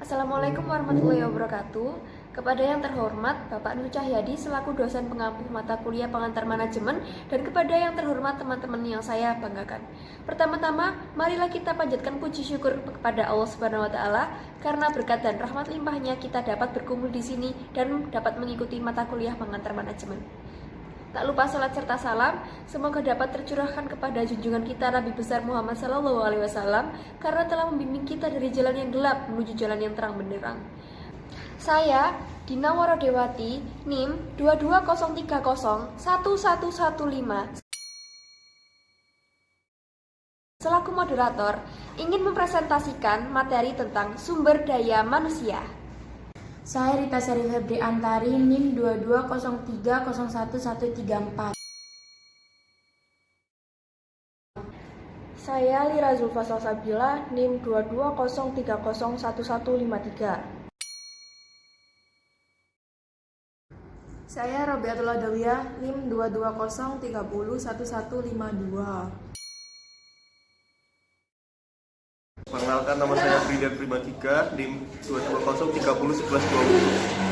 Assalamualaikum warahmatullahi wabarakatuh. Kepada yang terhormat Bapak Nur Cahyadi selaku dosen pengampu mata kuliah pengantar manajemen, dan kepada yang terhormat teman-teman yang saya banggakan. Pertama-tama, marilah kita panjatkan puji syukur kepada Allah Subhanahu wa taala karena berkat dan rahmat limpahnya kita dapat berkumpul di sini dan dapat mengikuti mata kuliah pengantar manajemen. Tak lupa salat serta salam semoga dapat tercurahkan kepada junjungan kita Nabi besar Muhammad SAW karena telah membimbing kita dari jalan yang gelap menuju jalan yang terang benderang. Saya Dina Warodewati, NIM 220301115, selaku moderator ingin mempresentasikan materi tentang sumber daya manusia. Saya Rita Sari Febri Antari, NIM 220301134. Saya Lira Zulfa Salsabila, NIM 220301153. Saya Robiatul Adawiyah, NIM 220301152. Perkenalkan, nama saya Fridan Primatika, NIM 220301120.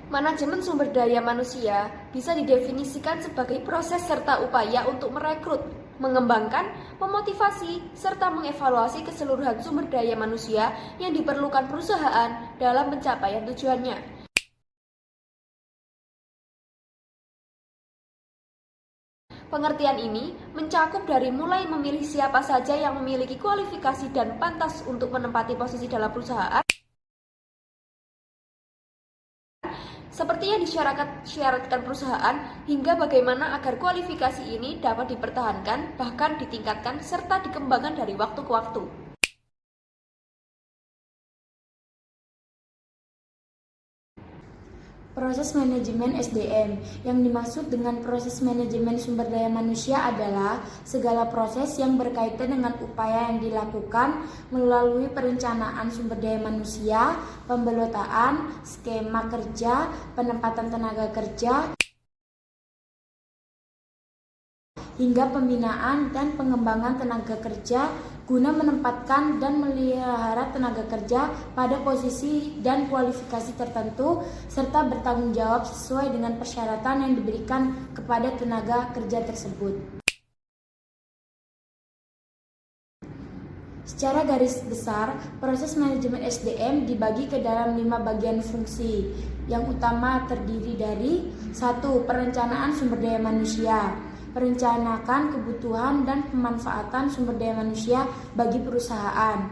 Manajemen sumber daya manusia bisa didefinisikan sebagai proses serta upaya untuk merekrut, mengembangkan, memotivasi, serta mengevaluasi keseluruhan sumber daya manusia yang diperlukan perusahaan dalam pencapaian tujuannya. Pengertian ini mencakup dari mulai memilih siapa saja yang memiliki kualifikasi dan pantas untuk menempati posisi dalam perusahaan, seperti yang disyaratkan perusahaan, hingga bagaimana agar kualifikasi ini dapat dipertahankan, bahkan ditingkatkan, serta dikembangkan dari waktu ke waktu. Proses manajemen SDM. Yang dimaksud dengan proses manajemen sumber daya manusia adalah segala proses yang berkaitan dengan upaya yang dilakukan melalui perencanaan sumber daya manusia, pembelotaan, skema kerja, penempatan tenaga kerja, hingga pembinaan dan pengembangan tenaga kerja guna menempatkan dan memelihara tenaga kerja pada posisi dan kualifikasi tertentu serta bertanggung jawab sesuai dengan persyaratan yang diberikan kepada tenaga kerja tersebut. Secara garis besar, proses manajemen SDM dibagi ke dalam 5 bagian fungsi. Yang utama terdiri dari 1. Perencanaan sumber daya manusia. Merencanakan kebutuhan dan pemanfaatan sumber daya manusia bagi perusahaan.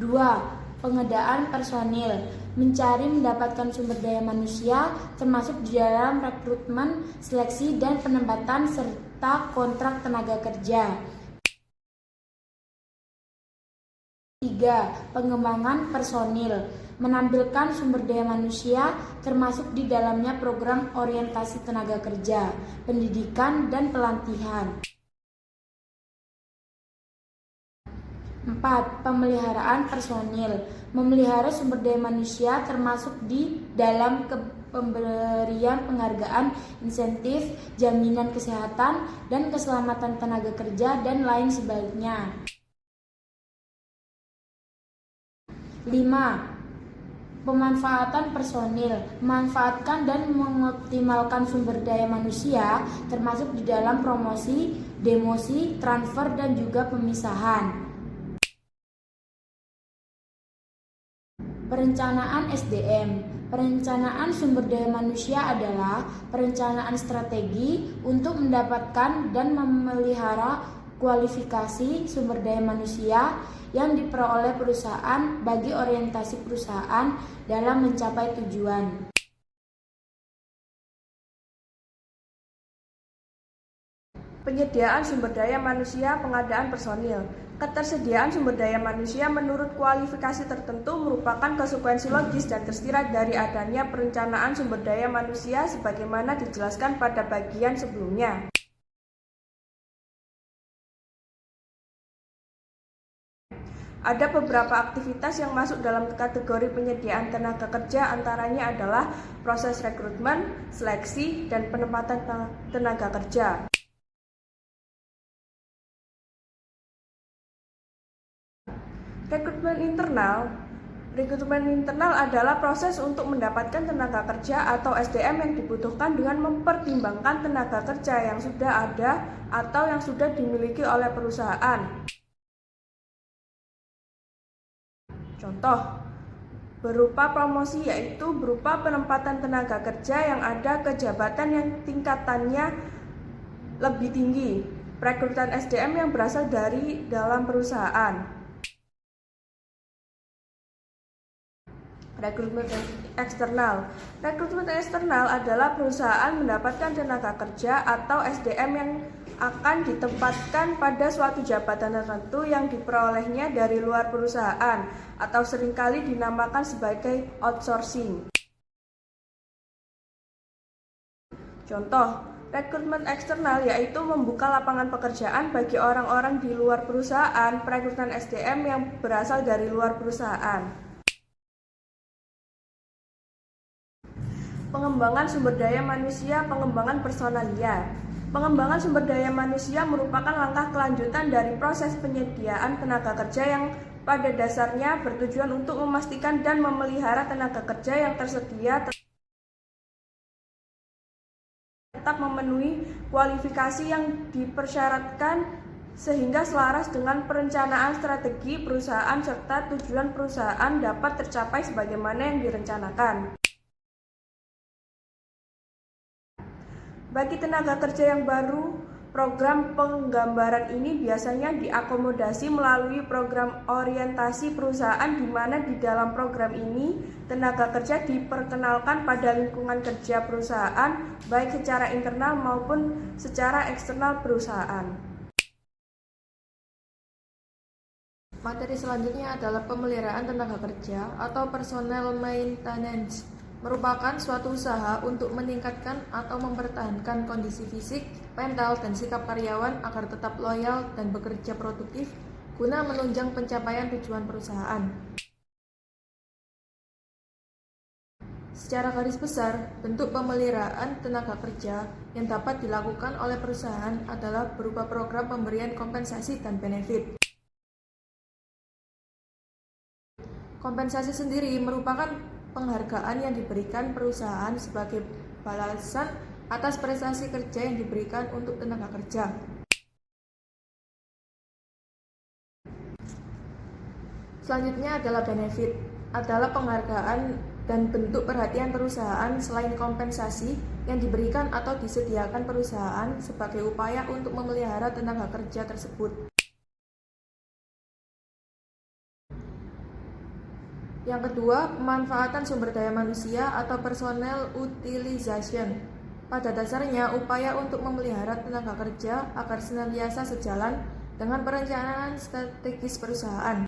2. Pengadaan personil. Mencari mendapatkan sumber daya manusia termasuk di dalam rekrutmen, seleksi, dan penempatan serta kontrak tenaga kerja. 3. Pengembangan personil. Menampilkan sumber daya manusia termasuk di dalamnya program orientasi tenaga kerja, pendidikan, dan pelatihan. 4. Pemeliharaan personil. Memelihara sumber daya manusia termasuk di dalam pemberian penghargaan, insentif, jaminan kesehatan dan keselamatan tenaga kerja, dan lain sebagainya. 5. Pemanfaatan personil. Memanfaatkan dan mengoptimalkan sumber daya manusia termasuk di dalam promosi, demosi, transfer, dan juga pemisahan. Perencanaan SDM. Perencanaan sumber daya manusia adalah perencanaan strategi untuk mendapatkan dan memelihara kualifikasi sumber daya manusia yang diperoleh perusahaan bagi orientasi perusahaan dalam mencapai tujuan. Penyediaan sumber daya manusia, pengadaan personil. Ketersediaan sumber daya manusia menurut kualifikasi tertentu merupakan konsekuensi logis dan tersirat dari adanya perencanaan sumber daya manusia sebagaimana dijelaskan pada bagian sebelumnya. Ada beberapa aktivitas yang masuk dalam kategori penyediaan tenaga kerja, antaranya adalah proses rekrutmen, seleksi, dan penempatan tenaga kerja. Rekrutmen internal. Rekrutmen internal adalah proses untuk mendapatkan tenaga kerja atau SDM yang dibutuhkan dengan mempertimbangkan tenaga kerja yang sudah ada atau yang sudah dimiliki oleh perusahaan. Contoh, berupa promosi yaitu berupa penempatan tenaga kerja yang ada ke jabatan yang tingkatannya lebih tinggi. Perekrutan SDM yang berasal dari dalam perusahaan. Rekrutmen eksternal. Rekrutmen eksternal adalah perusahaan mendapatkan tenaga kerja atau SDM yang akan ditempatkan pada suatu jabatan tertentu yang diperolehnya dari luar perusahaan atau seringkali dinamakan sebagai outsourcing. Contoh, rekrutmen eksternal yaitu membuka lapangan pekerjaan bagi orang-orang di luar perusahaan, perekrutan SDM yang berasal dari luar perusahaan. Pengembangan sumber daya manusia, pengembangan personalia. Pengembangan sumber daya manusia merupakan langkah kelanjutan dari proses penyediaan tenaga kerja yang pada dasarnya bertujuan untuk memastikan dan memelihara tenaga kerja yang tersedia tetap memenuhi kualifikasi yang dipersyaratkan sehingga selaras dengan perencanaan strategi perusahaan serta tujuan perusahaan dapat tercapai sebagaimana yang direncanakan. Bagi tenaga kerja yang baru, program penggambaran ini biasanya diakomodasi melalui program orientasi perusahaan di mana di dalam program ini tenaga kerja diperkenalkan pada lingkungan kerja perusahaan baik secara internal maupun secara eksternal perusahaan. Materi selanjutnya adalah pemeliharaan tenaga kerja atau personal maintenance. Merupakan suatu usaha untuk meningkatkan atau mempertahankan kondisi fisik, mental, dan sikap karyawan agar tetap loyal dan bekerja produktif guna menunjang pencapaian tujuan perusahaan. Secara garis besar, bentuk pemeliharaan tenaga kerja yang dapat dilakukan oleh perusahaan adalah berupa program pemberian kompensasi dan benefit. Kompensasi sendiri merupakan penghargaan yang diberikan perusahaan sebagai balasan atas prestasi kerja yang diberikan untuk tenaga kerja. Selanjutnya adalah benefit, adalah penghargaan dan bentuk perhatian perusahaan selain kompensasi yang diberikan atau disediakan perusahaan sebagai upaya untuk memelihara tenaga kerja tersebut. Yang kedua, pemanfaatan sumber daya manusia atau personnel utilization. Pada dasarnya, upaya untuk memelihara tenaga kerja agar senantiasa sejalan dengan perencanaan strategis perusahaan.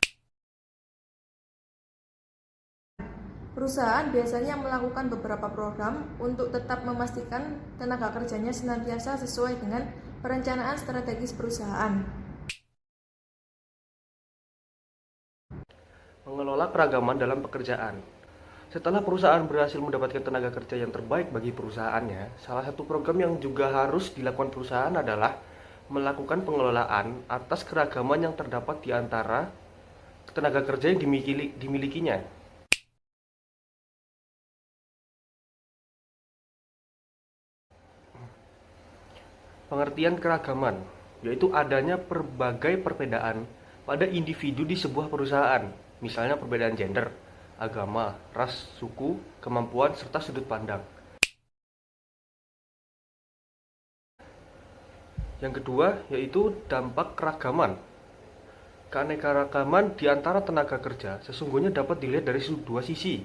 Perusahaan biasanya melakukan beberapa program untuk tetap memastikan tenaga kerjanya senantiasa sesuai dengan perencanaan strategis perusahaan. Mengelola keragaman dalam pekerjaan. Setelah perusahaan berhasil mendapatkan tenaga kerja yang terbaik bagi perusahaannya, salah satu program yang juga harus dilakukan perusahaan adalah melakukan pengelolaan atas keragaman yang terdapat di antara tenaga kerja yang dimilikinya. Pengertian keragaman, yaitu adanya berbagai perbedaan pada individu di sebuah perusahaan. Misalnya perbedaan gender, agama, ras, suku, kemampuan, serta sudut pandang. Yang kedua yaitu dampak keragaman. Keanekaragaman di antara tenaga kerja sesungguhnya dapat dilihat dari dua sisi,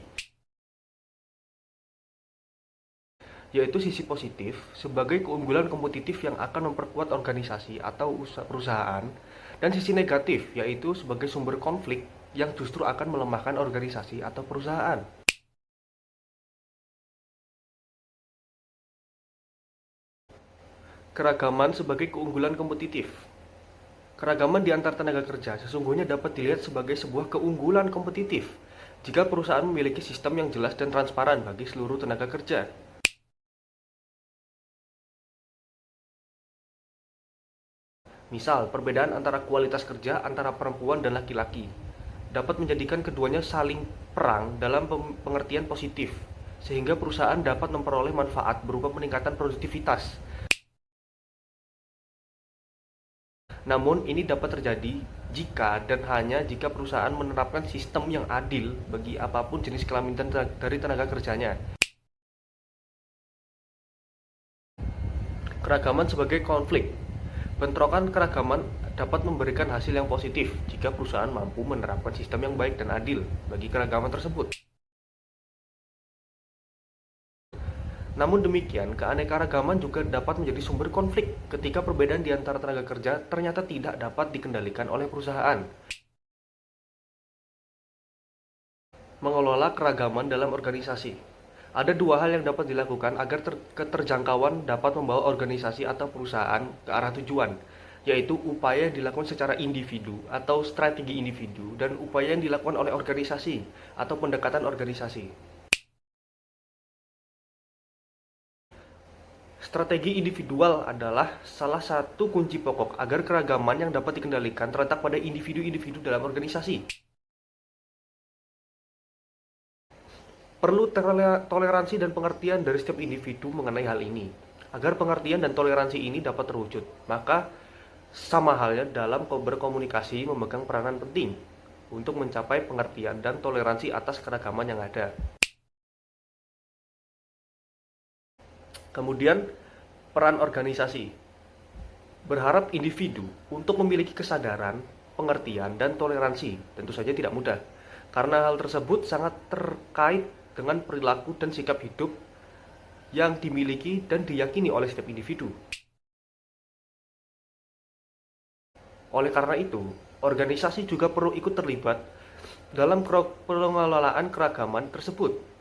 yaitu sisi positif sebagai keunggulan kompetitif yang akan memperkuat organisasi atau perusahaan, dan sisi negatif yaitu sebagai sumber konflik yang justru akan melemahkan organisasi atau perusahaan. Keragaman sebagai keunggulan kompetitif. Keragaman di antar tenaga kerja sesungguhnya dapat dilihat sebagai sebuah keunggulan kompetitif jika perusahaan memiliki sistem yang jelas dan transparan bagi seluruh tenaga kerja. Misal, perbedaan antara kualitas kerja antara perempuan dan laki-laki. dapat menjadikan keduanya saling perang dalam pengertian positif, sehingga perusahaan dapat memperoleh manfaat berupa peningkatan produktivitas. Namun, ini dapat terjadi jika dan hanya jika perusahaan menerapkan sistem yang adil bagi apapun jenis kelamin dari tenaga kerjanya. Keragaman sebagai konflik. Bentrokan keragaman dapat memberikan hasil yang positif jika perusahaan mampu menerapkan sistem yang baik dan adil bagi keragaman tersebut. Namun demikian, keanekaragaman juga dapat menjadi sumber konflik ketika perbedaan di antara tenaga kerja ternyata tidak dapat dikendalikan oleh perusahaan. Mengelola keragaman dalam organisasi. Ada dua hal yang dapat dilakukan agar keterjangkauan dapat membawa organisasi atau perusahaan ke arah tujuan, yaitu upaya yang dilakukan secara individu atau strategi individu dan upaya yang dilakukan oleh organisasi atau pendekatan organisasi. Strategi individual adalah salah satu kunci pokok agar keragaman yang dapat dikendalikan terletak pada individu-individu dalam organisasi. Perlu toleransi dan pengertian dari setiap individu mengenai hal ini. Agar pengertian dan toleransi ini dapat terwujud, maka sama halnya dalam berkomunikasi memegang peranan penting untuk mencapai pengertian dan toleransi atas keragaman yang ada. Kemudian, peran organisasi. Berharap individu untuk memiliki kesadaran, pengertian, dan toleransi tentu saja tidak mudah, karena hal tersebut sangat terkait dengan perilaku dan sikap hidup yang dimiliki dan diyakini oleh setiap individu. Oleh karena itu, organisasi juga perlu ikut terlibat dalam pengelolaan keragaman tersebut.